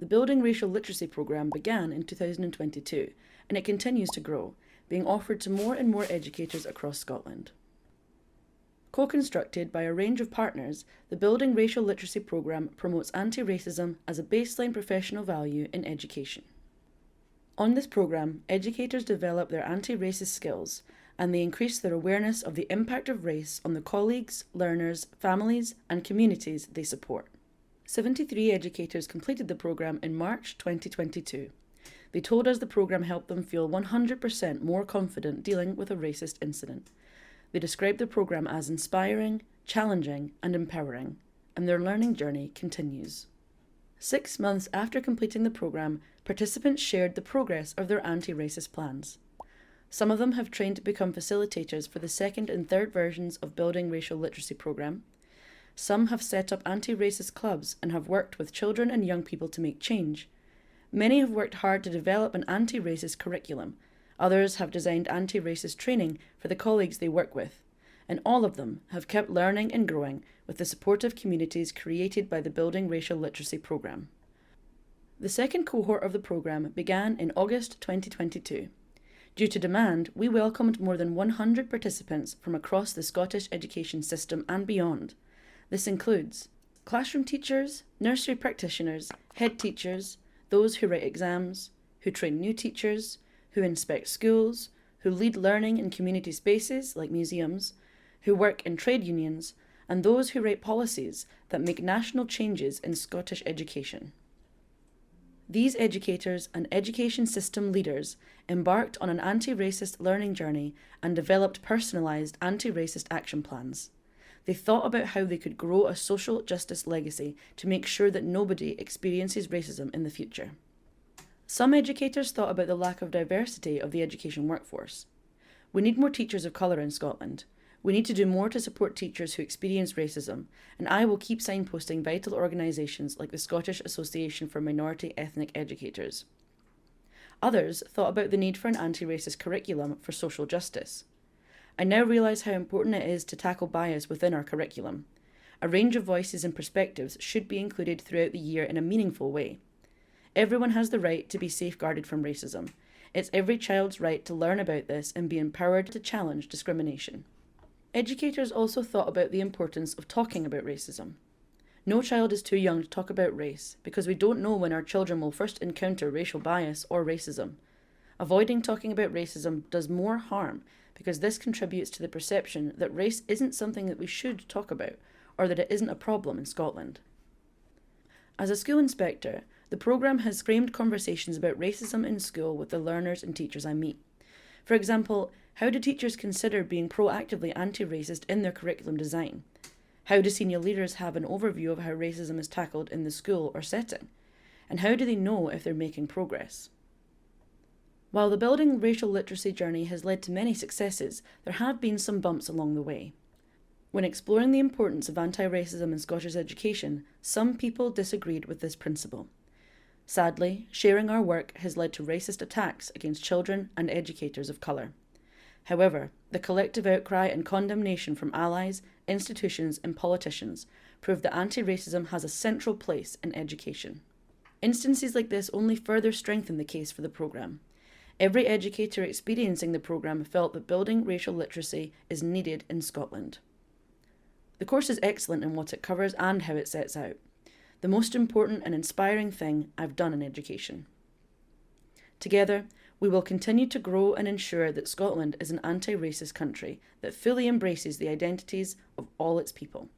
The Building Racial Literacy programme began in 2022, and it continues to grow, being offered to more and more educators across Scotland. Co-constructed by a range of partners, the Building Racial Literacy programme promotes anti-racism as a baseline professional value in education. On this programme, educators develop their anti-racist skills, and they increase their awareness of the impact of race on the colleagues, learners, families, and communities they support. 73 educators completed the programme in March 2022. They told us the programme helped them feel 100% more confident dealing with a racist incident. They described the programme as inspiring, challenging, and empowering, and their learning journey continues. 6 months after completing the programme, participants shared the progress of their anti-racist plans. Some of them have trained to become facilitators for the second and third versions of Building Racial Literacy programme. Some have set up anti-racist clubs and have worked with children and young people to make change. Many have worked hard to develop an anti-racist curriculum. Others have designed anti-racist training for the colleagues they work with. And all of them have kept learning and growing with the supportive communities created by the Building Racial Literacy programme. The second cohort of the programme began in August 2022. Due to demand, we welcomed more than 100 participants from across the Scottish education system and beyond. This includes classroom teachers, nursery practitioners, head teachers, those who write exams, who train new teachers, who inspect schools, who lead learning in community spaces like museums, who work in trade unions, and those who write policies that make national changes in Scottish education. These educators and education system leaders embarked on an anti-racist learning journey and developed personalised anti-racist action plans. They thought about how they could grow a social justice legacy to make sure that nobody experiences racism in the future. Some educators thought about the lack of diversity of the education workforce. We need more teachers of colour in Scotland. We need to do more to support teachers who experience racism, and I will keep signposting vital organisations like the Scottish Association for Minority Ethnic Educators. Others thought about the need for an anti-racist curriculum for social justice. I now realise how important it is to tackle bias within our curriculum. A range of voices and perspectives should be included throughout the year in a meaningful way. Everyone has the right to be safeguarded from racism. It's every child's right to learn about this and be empowered to challenge discrimination. Educators also thought about the importance of talking about racism. No child is too young to talk about race because we don't know when our children will first encounter racial bias or racism. Avoiding talking about racism does more harm because this contributes to the perception that race isn't something that we should talk about or that it isn't a problem in Scotland. As a school inspector, the programme has framed conversations about racism in school with the learners and teachers I meet. For example, how do teachers consider being proactively anti-racist in their curriculum design? How do senior leaders have an overview of how racism is tackled in the school or setting? And how do they know if they're making progress? While the Building Racial Literacy journey has led to many successes, there have been some bumps along the way. When exploring the importance of anti-racism in Scottish education, some people disagreed with this principle. Sadly, sharing our work has led to racist attacks against children and educators of colour. However, the collective outcry and condemnation from allies, institutions and politicians prove that anti-racism has a central place in education. Instances like this only further strengthen the case for the programme. Every educator experiencing the programme felt that building racial literacy is needed in Scotland. The course is excellent in what it covers and how it sets out. The most important and inspiring thing I've done in education. Together, we will continue to grow and ensure that Scotland is an anti-racist country that fully embraces the identities of all its people.